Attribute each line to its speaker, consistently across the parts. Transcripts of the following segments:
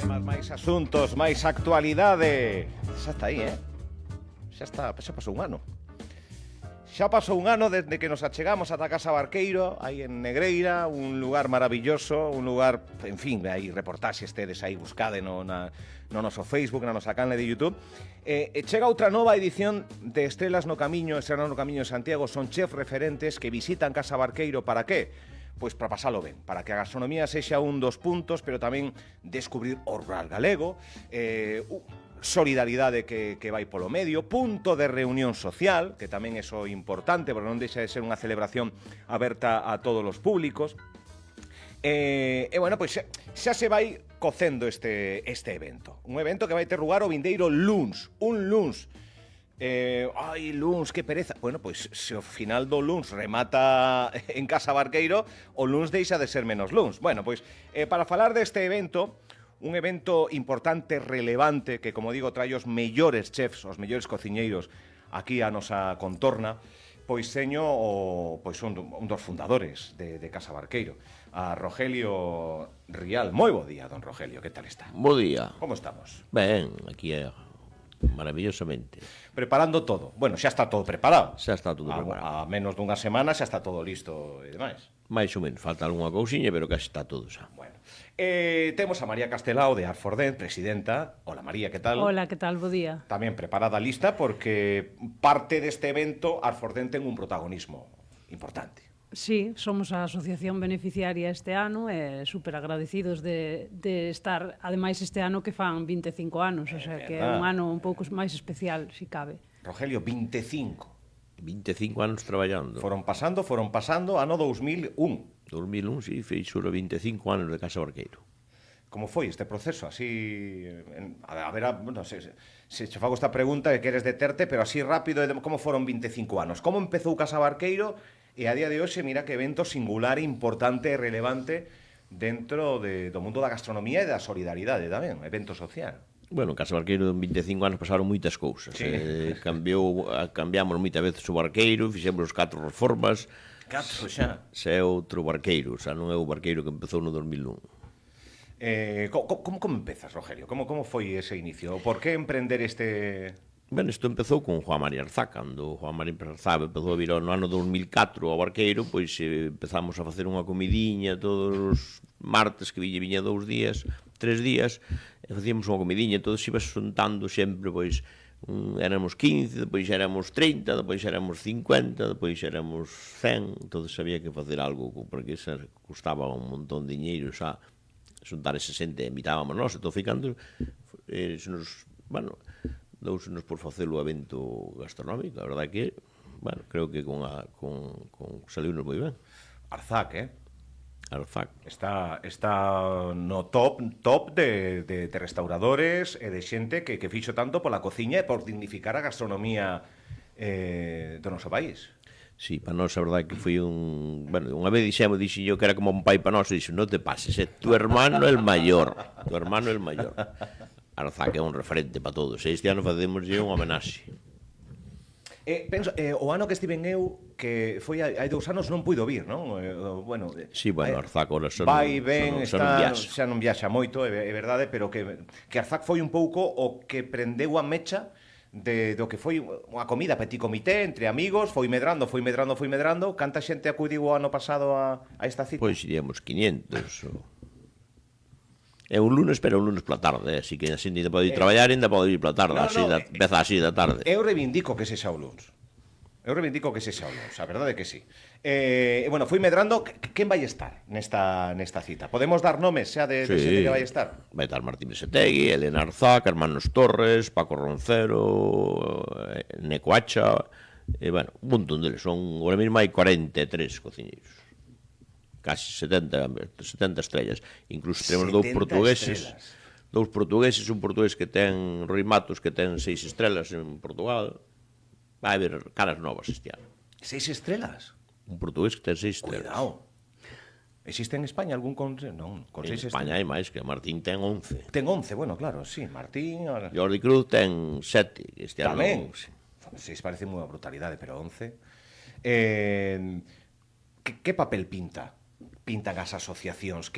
Speaker 1: máis asuntos, máis actualidade. Xa está aí, xa pasou un ano. Xa pasou un ano desde que nos achegamos ata a Casa Barqueiro, aí en Negreira, un lugar maravilloso, un lugar, en fin, aí reportaxes tedes aí, buscade no noso Facebook, na nosa canle de YouTube. Chega outra nova edición de Estrelas no Camiño, Estrelas no Camiño de Santiago, son chefs referentes que visitan Casa Barqueiro, para qué? Pois para pasalo ben, para que a gastronomía sexa un dos puntos, pero tamén descubrir o rural galego, solidaridade que vai polo medio, punto de reunión social, que tamén é so importante, porque non deixa de ser unha celebración aberta a todos os públicos. Bueno, pois xa se vai cocendo este evento. Un evento que vai ter lugar o vindeiro luns, un luns. Ai, luns, que pereza. Bueno, pois se o final do luns remata en Casa Barqueiro, o luns deixa de ser menos luns. Bueno, pois para falar deste evento, un evento importante, relevante, que, como digo, trae os mellores chefs, os mellores cociñeiros aquí a nosa contorna, pois teño un dos fundadores de Casa Barqueiro, a Rogelio Rial. Moi bo día, don Rogelio, que tal está?
Speaker 2: Bo día.
Speaker 1: Como estamos?
Speaker 2: Ben, aquí maravillosamente.
Speaker 1: Preparando todo. Bueno, xa está todo preparado.
Speaker 2: Xa está todo preparado.
Speaker 1: A menos dunha semana xa está todo listo e demais.
Speaker 2: Mais ou menos, falta algunha cousiña, pero casi está todo xa.
Speaker 1: Bueno, temos a María Castelao de Arfordent, presidenta. Hola María, que tal?
Speaker 3: Hola, que tal? Bo día.
Speaker 1: Tamén preparada a lista porque parte deste evento Arfordent ten un protagonismo importante.
Speaker 3: Sí, somos a asociación beneficiaria este ano e super agradecidos de estar, ademais este ano que fan 25 anos, o sea que é un ano un pouco máis especial, si cabe.
Speaker 1: Rogelio, 25
Speaker 2: anos traballando.
Speaker 1: Foron pasando, ano 2001.
Speaker 2: 2001, sí, feixo 25 anos de Casa Barqueiro.
Speaker 1: Como foi este proceso? Así, a ver, bueno, se che fago esta pregunta que queres deterte, pero así rápido, como foron 25 anos? Como empezou Casa Barqueiro e a día de hoxe, mira que evento singular, importante e relevante dentro do mundo da gastronomía e da solidaridade tamén, evento social.
Speaker 2: Bueno, en Casa Barqueiro en 25 anos pasaron moitas cousas.
Speaker 1: Sí.
Speaker 2: Cambiamos moitas veces o barqueiro, fixemos 4 reformas.
Speaker 1: 4 xa.
Speaker 2: Xa é outro barqueiro, xa non é o barqueiro que empezou no 2001.
Speaker 1: Como empezas, Rogelio? Como foi ese inicio? Por que emprender este...
Speaker 2: Ben, isto empezou con Juan María Arzá. Cando Juan María Arzá empezou a vir no ano 2004 ao barqueiro, pois empezamos a facer unha comidiña todos os martes, que viña 2 días, 3 días, e facíamos unha comidiña, todos ibas xuntando sempre, pois, éramos 15, depois éramos 30, depois éramos 50, depois éramos 100, entón había que facer algo, porque xa custaba un montón de diñeiro xa xuntar ese xente, invitábamos nós, entón ficando, bueno, dousenos por facer o evento gastronómico, a verdade que, bueno, creo que saliunos moi ben.
Speaker 1: Arzac,
Speaker 2: Arzac.
Speaker 1: Está no top de restauradores e de xente que fixo tanto pola cociña e por dignificar a gastronomía do noso país.
Speaker 2: Sí, para nós a verdade que foi bueno, unha vez dixo que era como un pai para nós, e dixo, non te pases, tu hermano é el mayor. Arzac é un referente para todos. Este ano facemoslle unha homenaxe.
Speaker 1: Penso, o ano que estiven eu, que foi hai 2 anos, non puido vir, non? Bueno,
Speaker 2: sí, bueno, Arzac ora
Speaker 1: vai ben, xa non viaxa moito, é verdade, pero que Arzac foi un pouco o que prendeu a mecha do que foi unha comida petit comité entre amigos, foi medrando. Canta xente acudiu o ano pasado a esta cita?
Speaker 2: Pois iríamos 500. É un lunes, pero un lunes pola tarde, así que a xente ainda pode ir traballar, ainda pode ir pola tarde, empeza así da tarde.
Speaker 1: Eu reivindico que sexa o lunes. A verdade é que sí. Bueno, fui medrando, quen vai estar nesta cita? Podemos dar nomes xa de xente que vai estar?
Speaker 2: Vai estar Martín Besetegui, Elena Arzac, Hermanos Torres, Paco Roncero, Neco Hacha, bueno, un montón deles, agora mesmo hai 43 cociñeiros. Casi 70 estrellas. Incluso temos dous portugueses, un portugués que ten Rui Matos, que ten 6 estrelas en Portugal. Vai haber caras novas este ano.
Speaker 1: 6 estrelas?
Speaker 2: Un portugués que ten 6 estrelas.
Speaker 1: Cuidado. Existe en España algún con 6 estrelas?
Speaker 2: En España hai máis, que Martín ten 11.
Speaker 1: Ten 11, bueno, claro, sí, Martín...
Speaker 2: Jordi Cruz ten 7 este ano.
Speaker 1: Tamén? 6 parece unha brutalidade, pero 11. Que papel pinta pintan as asociacións?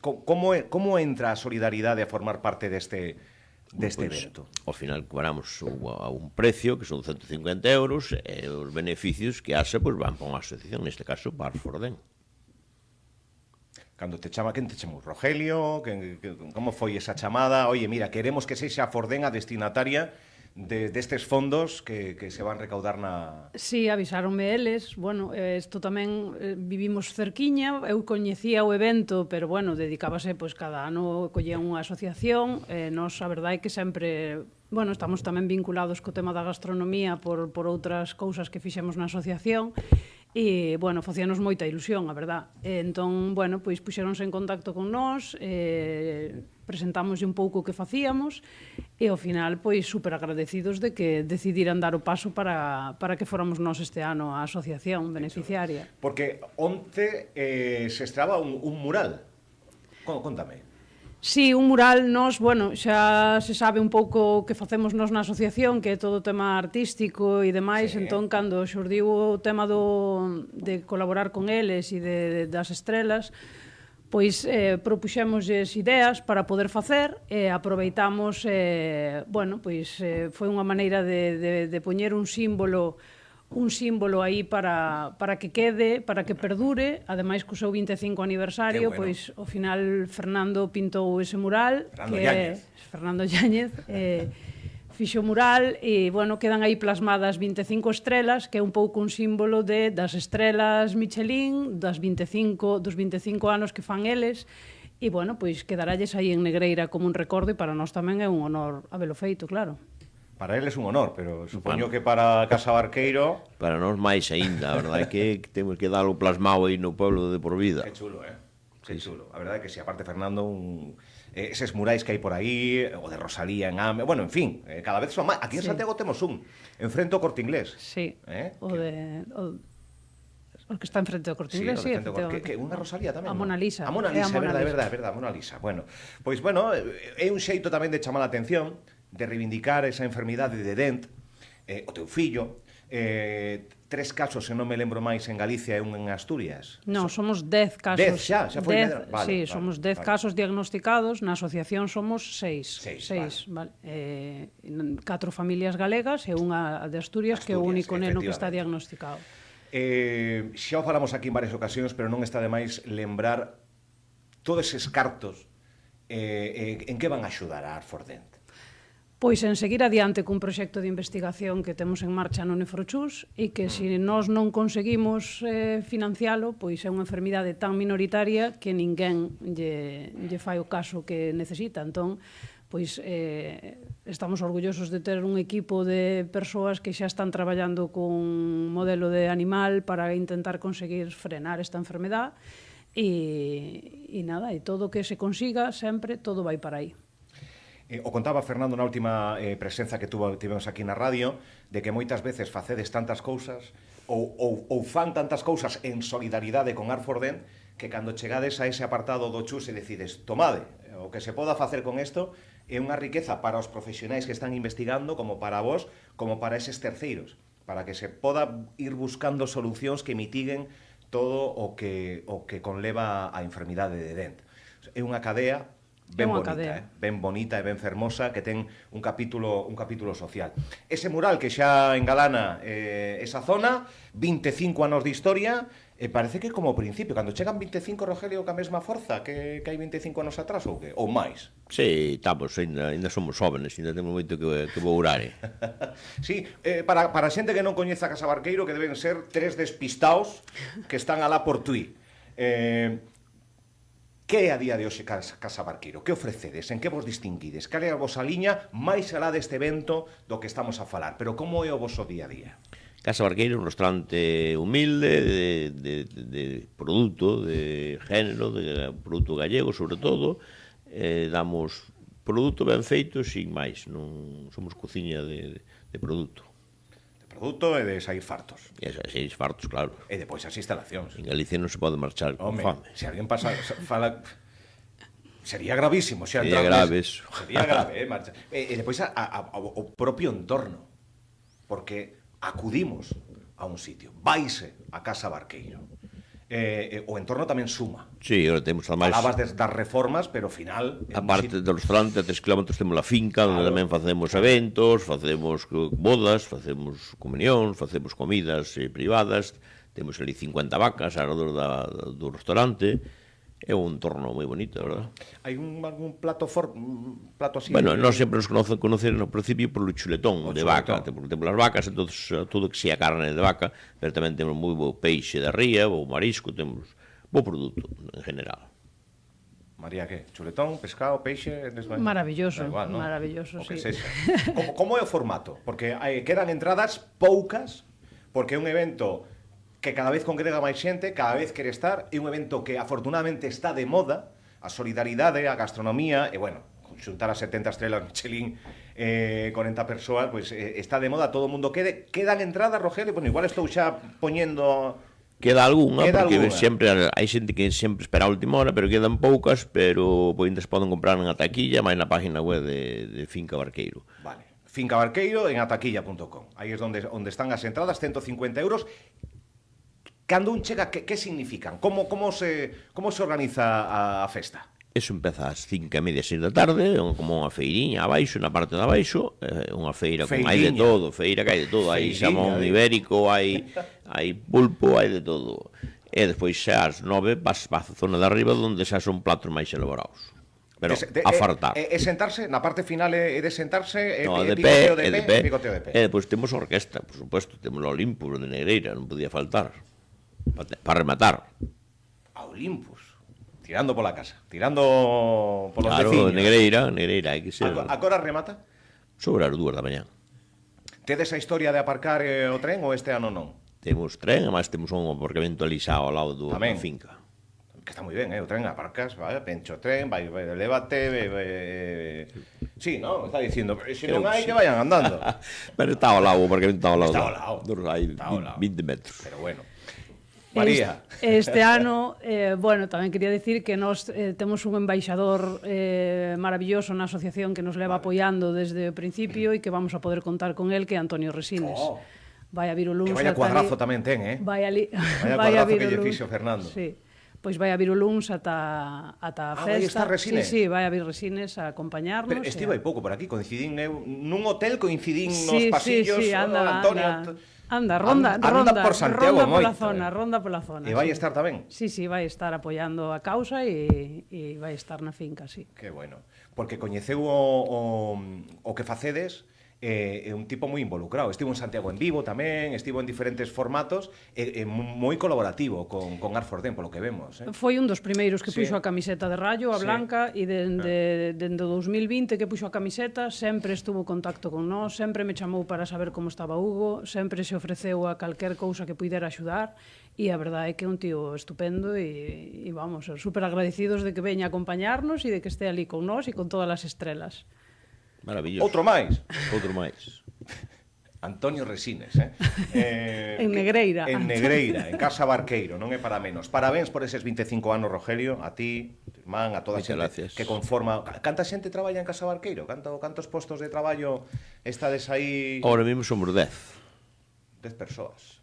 Speaker 1: Como entra a solidaridade a formar parte deste evento?
Speaker 2: Ao final cobramos a un precio que son 150 euros e os beneficios que haxa van para unha asociación, neste caso para Arfordén.
Speaker 1: Cando te chama, quen te chamou? Rogelio? Como foi esa chamada? Oye, mira, queremos que sexa Arfordén a destinataria destes fondos que se van recaudar na...
Speaker 3: Sí, avisáronme eles. Bueno, isto tamén vivimos cerquiña. Eu coñecía o evento, pero, bueno, dedicábase, pois, cada ano collía unha asociación. Nos, a verdade é que sempre... Bueno, estamos tamén vinculados co tema da gastronomía por outras cousas que fixemos na asociación. E, bueno, facíanos moita ilusión, a verdad. Entón, bueno, pois puxeronse en contacto con nós, presentámoslle un pouco o que facíamos e ao final, pois, super agradecidos de que decidiran dar o paso para que fóramos nós este ano a asociación beneficiaria.
Speaker 1: Porque onte se estraba un mural. Contame.
Speaker 3: Sí, un mural, nos, bueno, xa se sabe un pouco o que facemos nos na asociación, que é todo o tema artístico e demais, sí. Entón, cando xurdiu o tema de colaborar con eles e das estrelas, pois propuxémosles ideas para poder facer e aproveitamos, bueno, pois foi unha maneira de poñer un símbolo aí para que quede, para que perdure, ademais co seu 25 aniversario, bueno. Pois ao final Fernando pintou ese mural, Fernando Yáñez, fixo o mural e, bueno, quedan aí plasmadas 25 estrelas, que é un pouco un símbolo das estrelas Michelin, dos 25 anos que fan eles, e, bueno, pois quedaralles aí en negreira como un recordo e para nós tamén é un honor habelo feito, claro.
Speaker 1: Para ele é un honor, pero supoño que para Casa Barqueiro...
Speaker 2: Para nós máis aínda, a verdade é que temos que darlo plasmado aí no pueblo de por vida.
Speaker 1: Que chulo, Que chulo. A verdade é que si, aparte, Fernando, eses murais que hai por aí, o de Rosalía en Ame... Bueno, en fin, cada vez son máis. Aquí en Santiago temos un, enfrente ao Corte Inglés.
Speaker 3: Sí, o que está enfrente do Corte Inglés, sí,
Speaker 1: que unha Rosalía tamén.
Speaker 3: A Mona Lisa.
Speaker 1: A Mona Lisa, é verdade, a Mona Lisa. Bueno, pois, bueno, é un xeito tamén de chamar a atención, de reivindicar esa enfermidade de Dent, o teu fillo, 3 casos, se non me lembro máis, en Galicia e un en Asturias.
Speaker 3: Non, somos 10 casos.
Speaker 1: 10 xa foi medra.
Speaker 3: Sí, somos 10 casos diagnosticados, na asociación somos 6.
Speaker 1: 6,
Speaker 3: vale. 4 familias galegas e unha de Asturias, que é o único neno que está diagnosticado.
Speaker 1: Xa o falamos aquí en varias ocasións, pero non está de máis lembrar todos eses cartos en que van a axudar a Arfordent.
Speaker 3: Pois en seguir adiante cun proxecto de investigación que temos en marcha no Nefrochus e que se nós non conseguimos financialo, pois é unha enfermidade tan minoritaria que ninguén lle fai o caso que necesita. Entón, pois estamos orgullosos de ter un equipo de persoas que xa están traballando cun modelo de animal para intentar conseguir frenar esta enfermedade e nada, e todo o que se consiga sempre, todo vai para aí.
Speaker 1: O contaba Fernando na última presenza que tivemos aquí na radio, de que moitas veces facedes tantas cousas ou fan tantas cousas en solidaridade con Arfordén que cando chegades a ese apartado do chus e decides, tomade, o que se poda facer con isto é unha riqueza para os profesionais que están investigando, como para vos, como para eses terceiros, para que se poda ir buscando solucións que mitiguen todo o que conleva a enfermidade de Dent. É unha cadea ben bonita e ben fermosa, que ten un capítulo social. Ese mural que xa engalana esa zona, 25 anos de historia, parece que como principio, cando chegan 25, Rogelio, ca mesma forza que hai 25 anos atrás, ou que? Ou máis?
Speaker 2: Sí, estamos, ainda somos jóvenes, ainda temos moito que bourar.
Speaker 1: Sí, para a xente que non coñeza Casa Barqueiro, que deben ser 3 despistaos que están alá por Tui. Que é a día de hoxe Casa Barqueiro? Que ofrecedes? En que vos distinguides? Cal é a vosa liña máis alá deste evento do que estamos a falar? Pero como é o voso día a día?
Speaker 2: Casa Barqueiro é un restaurante humilde, de produto, de género, de produto gallego, sobre todo. Damos produto ben feito, sin máis. Non somos cociña de produto.
Speaker 1: Produto e de sair fartos.
Speaker 2: E sair fartos, claro.
Speaker 1: E depois as instalacións.
Speaker 2: En Galicia non se pode marchar con fame.
Speaker 1: Se alguén fala... Sería gravísimo.
Speaker 2: Sería grave eso.
Speaker 1: Sería grave, marcha. E depois o propio entorno. Porque acudimos a un sitio. Vaise a Casa Barqueiro. o entorno tamén suma.
Speaker 2: Sí, agora temos ademais...
Speaker 1: Falabas das reformas, pero ao final...
Speaker 2: A parte do restaurante, a 3 km temos a finca, onde tamén facemos eventos, facemos bodas, facemos comunións, facemos comidas privadas, temos ali 50 vacas alrededor do restaurante. É un entorno moi bonito, verdad?
Speaker 1: Hai algún plato así?
Speaker 2: Bueno, nós sempre nos conocen no principio polo chuletón de vaca, porque temos as vacas, entón todo que sea carne de vaca, pero tamén temos moi bo peixe de ría, bo marisco, temos bo produto en general.
Speaker 1: María, que? Chuletón, pescado, peixe?
Speaker 3: Maravilloso,
Speaker 1: igual, ¿no?
Speaker 3: maravilloso,
Speaker 1: sí.
Speaker 3: sí.
Speaker 1: Como é o formato? Porque quedan entradas poucas, porque é un evento que cada vez congrega máis xente, cada vez quere estar, é un evento que afortunadamente está de moda, a solidaridade, a gastronomía, e bueno, xuntar as 70 estrelas Michelin 40 persoas, pois está de moda, todo o mundo quede. Quedan entradas, Rogelio? Bueno, igual estou xa poñendo...
Speaker 2: Queda algunha, porque sempre hai xente que sempre espera a última hora, pero quedan poucas, pero pois poden comprar na taquilla, máis na página web de Finca Barqueiro.
Speaker 1: Vale, Finca Barqueiro en ataquilla.com. Aí é onde están as entradas, 150 euros. Cando un chega, que significan? Como se organiza a festa?
Speaker 2: Eso empeza ás 5:30, 6 da tarde, como unha feiriña abaixo, na parte de abaixo, unha feira con hai de todo, feira que hai de todo, hai xamón ibérico, hai pulpo, hai de todo. E despois xa ás 9 vas a zona de arriba onde xa son platos máis elaborados. Pero a fartar.
Speaker 1: É sentarse, na parte final é de sentarse,
Speaker 2: no,
Speaker 1: picoteo de pé.
Speaker 2: E depois temos orquesta, por suposto, temos o Olympus de Negreira, non podía faltar. Para rematar.
Speaker 1: A Olympus. Tirando pola casa. Tirando polos veciños.
Speaker 2: Claro, Negreira, hai que ser.
Speaker 1: A cora remata?
Speaker 2: Sobre as 2 da mañá.
Speaker 1: Tedes a historia de aparcar o tren ou este ano non?
Speaker 2: Temos tren, además temos un aparcamento ali xa ao lado da finca.
Speaker 1: Que está moi ben, o tren aparcas, vale, pencho o tren, vai, lévate, sí, no, está dicindo, pero se non hai que vayan andando.
Speaker 2: Pero está ao lado, o aparcamento está ao lado.
Speaker 1: Está ao lado.
Speaker 2: Hai 20 metros.
Speaker 1: Pero bueno. María.
Speaker 3: Este ano, bueno, tamén quería decir que nós temos un embaixador maravilloso na asociación que nos leva apoiando desde o principio e que vamos a poder contar con el, que é Antonio Resines. Vai a vir o luns.
Speaker 1: Que vaya cuadrazo tamén ten,
Speaker 3: Vai ali.
Speaker 1: Vaya cuadrazo que lle fixo Fernando.
Speaker 3: Sí. Pois vai a vir o luns ata a festa.
Speaker 1: Vai estar Resines?
Speaker 3: Sí, vai a vir Resines a acompañarnos.
Speaker 1: Pero estivo hai pouco por aquí, coincidín nun hotel, coincidín nos pasillos, Antonio...
Speaker 3: Ronda
Speaker 1: por Santiago moito.
Speaker 3: Ronda pola zona.
Speaker 1: E vai estar tamén?
Speaker 3: Sí, vai estar apoiando a causa e vai estar na finca, sí.
Speaker 1: Que bueno. Porque coñeceu o que facedes, é un tipo moi involucrado. Estivo en Santiago en Vivo tamén, estivo en diferentes formatos, moi colaborativo con Arfordén, polo que vemos.
Speaker 3: Foi un dos primeiros que puxo a camiseta de Rayo, a blanca, e dende 2020 que puxo a camiseta, sempre estuvo en contacto con nós, sempre me chamou para saber como estaba Hugo, sempre se ofreceu a calquer cousa que puidera axudar, e a verdade é que é un tío estupendo e vamos, super agradecidos de que veña a acompañarnos e de que este ali con nós e con todas as estrelas.
Speaker 2: Maravilloso.
Speaker 1: Outro máis.
Speaker 2: Antonio
Speaker 1: Resines,
Speaker 3: en Negreira.
Speaker 1: En Negreira, en Casa Barqueiro, non é para menos. Parabéns por eses 25 anos, Rogelio, a ti, tu irmán, a toda a xente que conforma. Canta xente traballa en Casa Barqueiro? Cantos postos de traballo estades aí?
Speaker 2: Ahora mesmo somos 10.
Speaker 1: 10 persoas.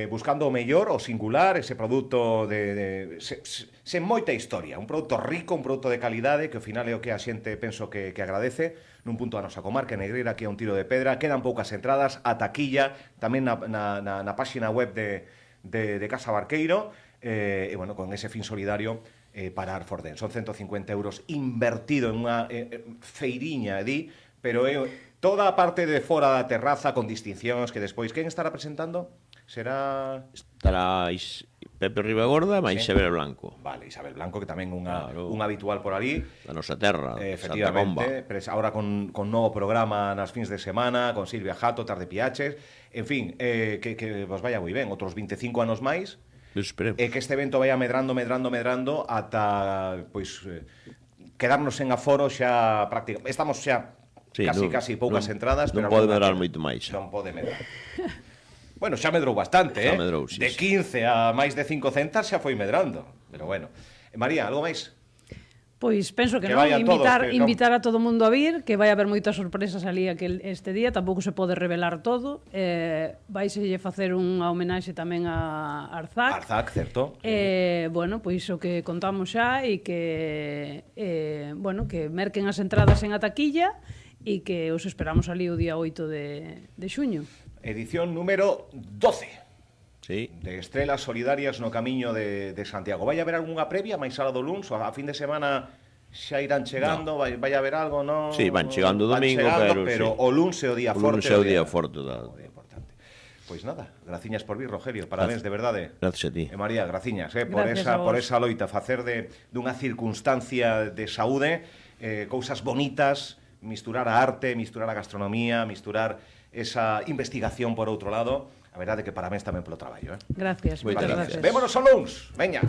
Speaker 1: Buscando o mellor, o singular, ese produto sen moita historia, un produto rico, un produto de calidade, que ao final é o que a xente penso que agradece, nun punto a nosa comarca, Negreira, que é un tiro de pedra, quedan poucas entradas, a taquilla, tamén na páxina web de Casa Barqueiro, e bueno, con ese fin solidario para Arfordén. Son 150 euros invertido en unha feiriña, pero é toda a parte de fora da terraza con distincións que despois, quen estará presentando?
Speaker 2: Estará Pepe Ribagorda, máis Isabel Blanco.
Speaker 1: Vale, Isabel Blanco, que tamén un habitual por ali.
Speaker 2: Da nosa terra,
Speaker 1: Santa Comba. Ahora con novo programa nas fins de semana, con Silvia Jato, Tarde Piaches. En fin, que vos vaya moi ben. Outros 25 anos máis. E que este evento vaya medrando ata, pois, quedarnos en aforo xa prácticamente. Estamos xa casi poucas entradas.
Speaker 2: Non pode medrar moito máis.
Speaker 1: Non pode medrar. Bueno, xa medrou bastante,
Speaker 2: xa medrou, sí,
Speaker 1: de 15 a máis de 5 centas xa foi medrando. Pero bueno. María, algo máis?
Speaker 3: Pois penso que
Speaker 1: Que
Speaker 3: non,
Speaker 1: vayan todos,
Speaker 3: invitar a todo o mundo a vir, que vai haber moitas sorpresas ali este día, tampouco se pode revelar todo. Vaiselle facer unha homenaxe tamén a Arzac.
Speaker 1: Arzac, certo.
Speaker 3: Bueno, pois o que contamos xa e que bueno, que merquen as entradas en a taquilla e que os esperamos ali o día 8 de xuño.
Speaker 1: Edición número 12.
Speaker 2: Sí.
Speaker 1: De Estrelas Solidarias no camiño de Santiago. Vai haber algunha previa máis alá do luns? A fin de semana xa irán chegando, vai haber algo, non?
Speaker 2: Sí, van chegando o domingo,
Speaker 1: pero
Speaker 2: sí.
Speaker 1: o luns é o día
Speaker 2: O
Speaker 1: forte.
Speaker 2: luns é o día forte da...
Speaker 1: Importante. Pois nada, graciñas por vir, Rogelio. Parabéns, de verdade.
Speaker 2: Gracias a ti.
Speaker 1: E María, graciñas,
Speaker 3: Gracias
Speaker 1: por esa loita, facer dunha circunstancia de saúde, cousas bonitas, misturar a arte, misturar a gastronomía, misturar esa investigación por outro lado. A verdade que parabéns tamén polo traballo,
Speaker 3: Gracias,
Speaker 2: Moitas
Speaker 3: moitas
Speaker 2: gracias.
Speaker 3: gracias.
Speaker 1: Vémonos o luns. Veña.